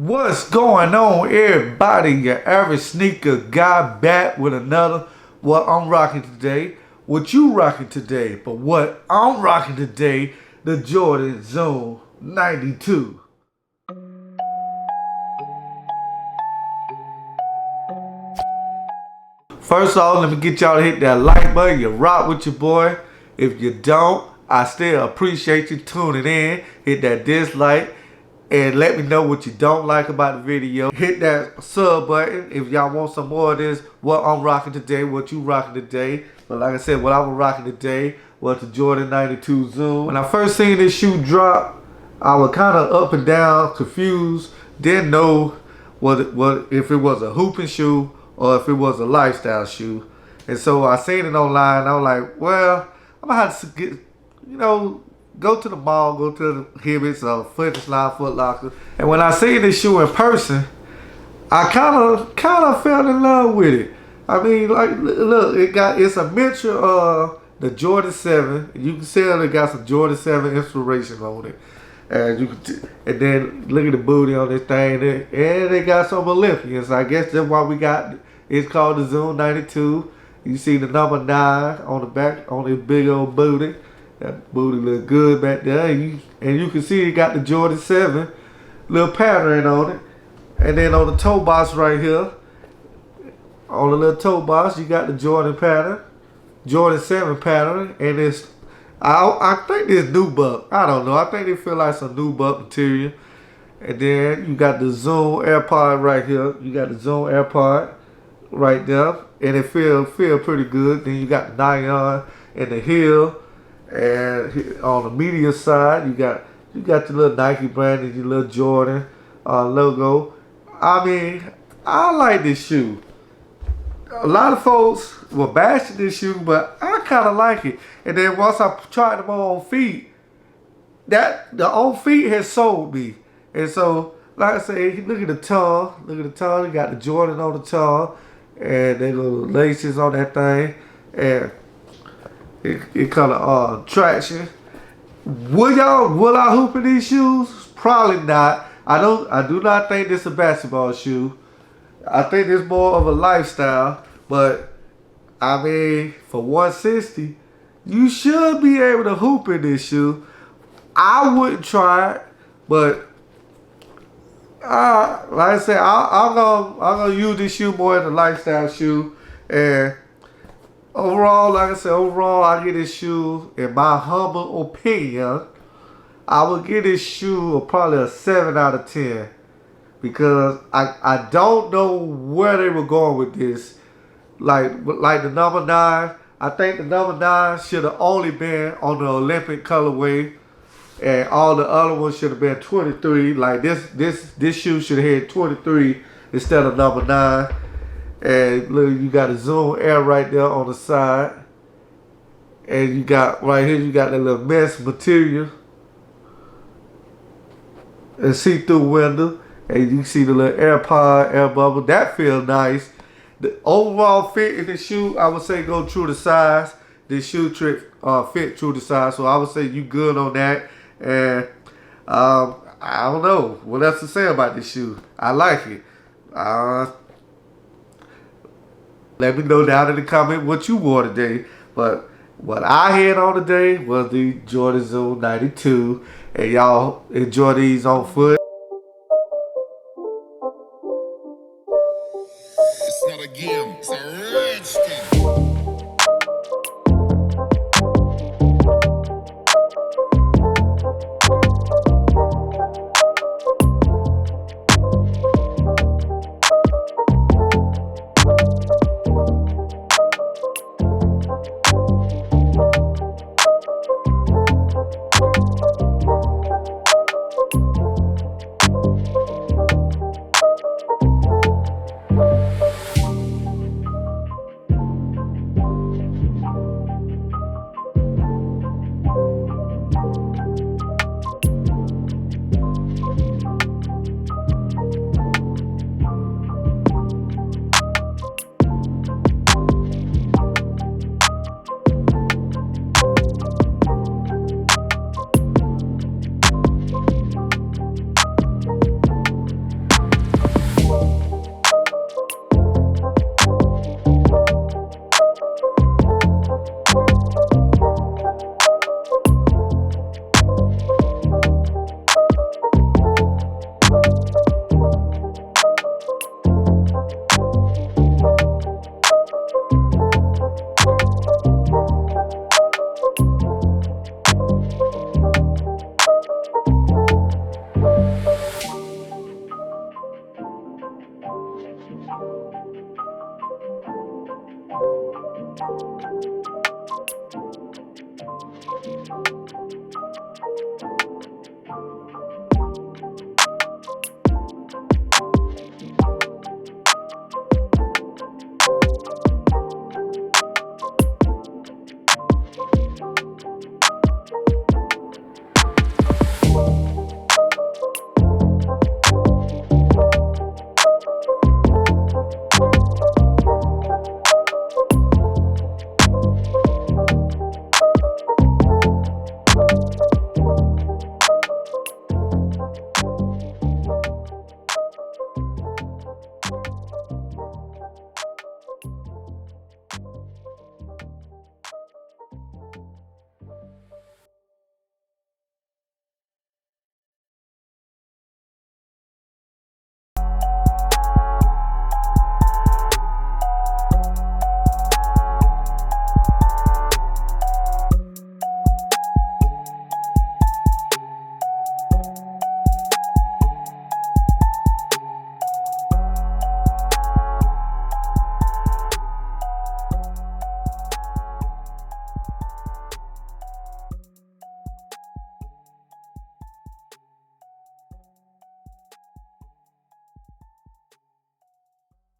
What's going on, everybody? Your average sneaker guy back with another what I'm rocking today. What you rocking today? But what I'm rocking today, the Jordan Zone 92. First off, let me get y'all to hit that like button. You rock with your boy. If you don't, I still appreciate you tuning in. Hit that dislike and let me know what you don't like about the video. Hit that sub button if y'all want some more of this. What I'm rocking today, what you rocking today. But like I said, what I was rocking today was the Jordan 92 Zoom. When I first seen this shoe drop, I was kind of up and down, confused. Didn't know if it was a hooping shoe or if it was a lifestyle shoe. And so I seen it online. I was like, well, I'm gonna have to get, go to the mall, go to the Hibbett's or Foot Locker. And when I seen this shoe in person, I kind of fell in love with it. I mean, like, look, it's a mixture of the Jordan 7. You can tell it got some Jordan 7 inspiration on it. And then look at the booty on this thing, and they got some Olympians. I guess that's why we got. It's called the Zoom 92. You see the number 9 on the back on this big old booty. That booty look good back there, and you can see it got the Jordan 7 little pattern on it. And then on the toe box right here, on the little toe box, you got the Jordan pattern, Jordan 7 pattern, and it's. I think this nubuck. I don't know. I think they feel like some nubuck material. And then you got the Zoom AirPod right here. You got the Zoom AirPod right there, and it feel pretty good. Then you got the nylon and the heel, and on the media side, you got your little Nike brand and your little Jordan logo. I mean, I like this shoe. A lot of folks were bashing this shoe, but I kind of like it. And then once I tried them on feet, the on feet has sold me. And so, like I say, look at the tongue. Look at the tongue. You got the Jordan on the tongue, and they little laces on that thing, and it kind of traction. Will I hoop in these shoes? Probably not. I do not think this is a basketball shoe. I think it's more of a lifestyle, but I mean, for $160, you should be able to hoop in this shoe. I wouldn't try it, but like I said, I'm gonna use this shoe more as a lifestyle shoe. And overall, like I said, I get this shoe, in my humble opinion, I would give this shoe probably a 7 out of 10. Because I don't know where they were going with this. Like the number 9, I think the number 9 should have only been on the Olympic colorway, and all the other ones should have been 23. Like this shoe should have had 23 instead of number 9. And look, you got a Zoom Air right there on the side, and you got right here, you got that little mesh material and see-through window. And you see the little AirPod, air bubble. That feels nice. The overall fit in the shoe, I would say go true to size. This shoe fit true to size. So I would say you good on that. And I don't know what else to say about this shoe. I like it. Let me know down in the comment what you wore today. But what I had on today was the Jordan Zoom 92. And y'all enjoy these on foot. It's not a game, it's a rich thing.